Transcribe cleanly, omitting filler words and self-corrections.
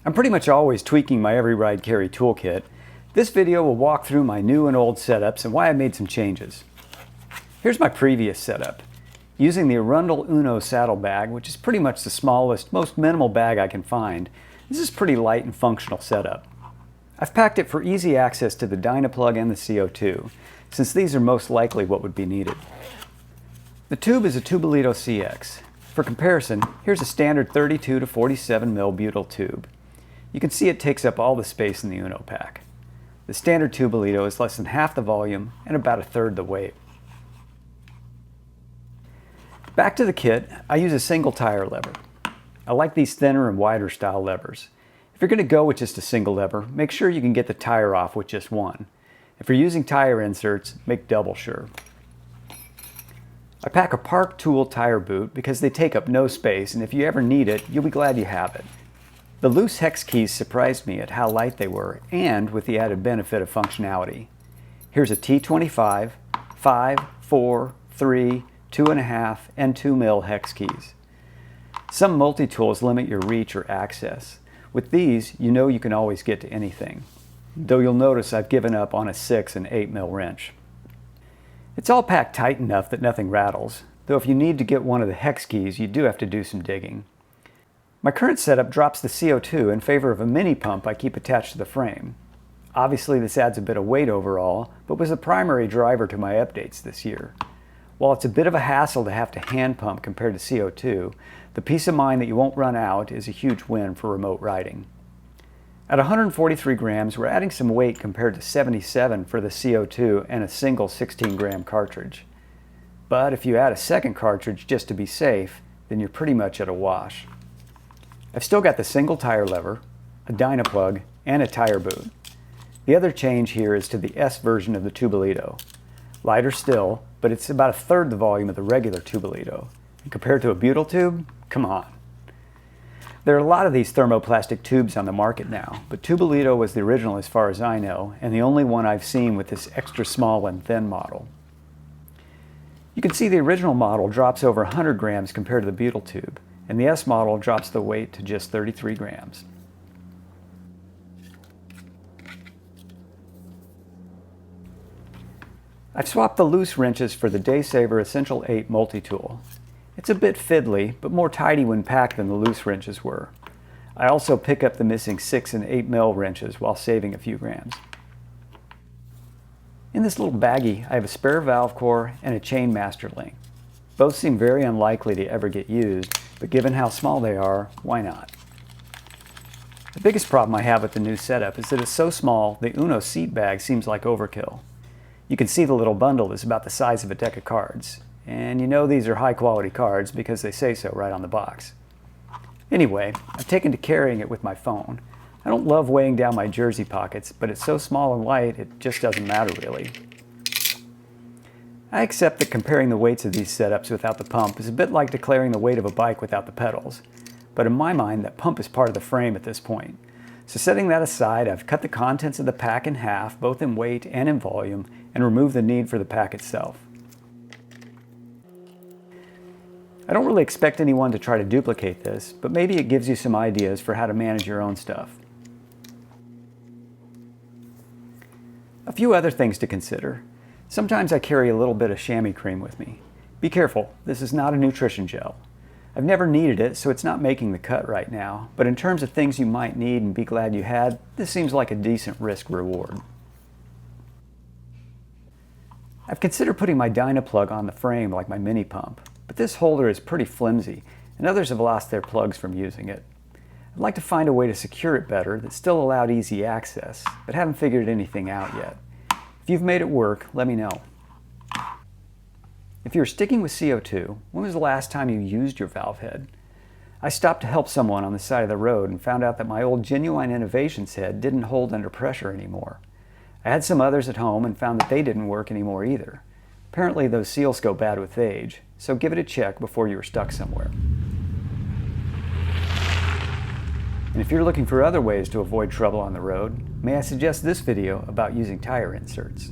I'm pretty much always tweaking my Every Ride Carry toolkit. This video will walk through my new and old setups and why I made some changes. Here's my previous setup. Using the Arundel Uno saddle bag, which is pretty much the smallest, most minimal bag I can find, this is pretty light and functional setup. I've packed it for easy access to the Dynaplug and the CO2, since these are most likely what would be needed. The tube is a Tubolito CX. For comparison, here's a standard 32 to 47 mil butyl tube. You can see it takes up all the space in the Uno pack. The standard Tubolito is less than half the volume and about a third the weight. Back to the kit, I use a single tire lever. I like these thinner and wider style levers. If you're going to go with just a single lever, make sure you can get the tire off with just one. If you're using tire inserts, make double sure. I pack a Park Tool tire boot because they take up no space, and if you ever need it, you'll be glad you have it. The loose hex keys surprised me at how light they were, and with the added benefit of functionality. Here's a T25, 5, 4, 3, 2.5, and 2 mil hex keys. Some multi-tools limit your reach or access. With these, you know you can always get to anything. Though you'll notice I've given up on a 6 and 8 mil wrench. It's all packed tight enough that nothing rattles, though if you need to get one of the hex keys, you do have to do some digging. My current setup drops the CO2 in favor of a mini pump I keep attached to the frame. Obviously this adds a bit of weight overall, but was the primary driver to my updates this year. While it's a bit of a hassle to have to hand pump compared to CO2, the peace of mind that you won't run out is a huge win for remote riding. At 143 grams, we're adding some weight compared to 77 for the CO2 and a single 16-gram cartridge. But if you add a second cartridge just to be safe, then you're pretty much at a wash. I've still got the single tire lever, a Dynaplug, and a tire boot. The other change here is to the S version of the Tubolito. Lighter still, but it's about a third the volume of the regular Tubolito. And compared to a butyl tube, come on. There are a lot of these thermoplastic tubes on the market now, but Tubolito was the original as far as I know, and the only one I've seen with this extra small and thin model. You can see the original model drops over 100 grams compared to the butyl tube, and the S model drops the weight to just 33 grams. I've swapped the loose wrenches for the Daysaver Essential 8 multi-tool. It's a bit fiddly, but more tidy when packed than the loose wrenches were. I also pick up the missing 6 and 8 mil wrenches while saving a few grams. In this little baggie, I have a spare valve core and a chain master link. Both seem very unlikely to ever get used, but given how small they are, why not? The biggest problem I have with the new setup is that it's so small, the Uno seat bag seems like overkill. You can see the little bundle is about the size of a deck of cards. And you know these are high quality cards because they say so right on the box. Anyway, I've taken to carrying it with my phone. I don't love weighing down my jersey pockets, but it's so small and light it just doesn't matter really. I accept that comparing the weights of these setups without the pump is a bit like declaring the weight of a bike without the pedals. But in my mind, that pump is part of the frame at this point. So setting that aside, I've cut the contents of the pack in half, both in weight and in volume, and removed the need for the pack itself. I don't really expect anyone to try to duplicate this, but maybe it gives you some ideas for how to manage your own stuff. A few other things to consider. Sometimes I carry a little bit of chamois cream with me. Be careful, this is not a nutrition gel. I've never needed it, so it's not making the cut right now, but in terms of things you might need and be glad you had, this seems like a decent risk-reward. I've considered putting my Dynaplug on the frame like my mini pump, but this holder is pretty flimsy, and others have lost their plugs from using it. I'd like to find a way to secure it better that still allowed easy access, but haven't figured anything out yet. If you've made it work, let me know. If you're sticking with CO2, when was the last time you used your valve head? I stopped to help someone on the side of the road and found out that my old Genuine Innovations head didn't hold under pressure anymore. I had some others at home and found that they didn't work anymore either. Apparently those seals go bad with age, so give it a check before you are stuck somewhere. And if you're looking for other ways to avoid trouble on the road, may I suggest this video about using tire inserts.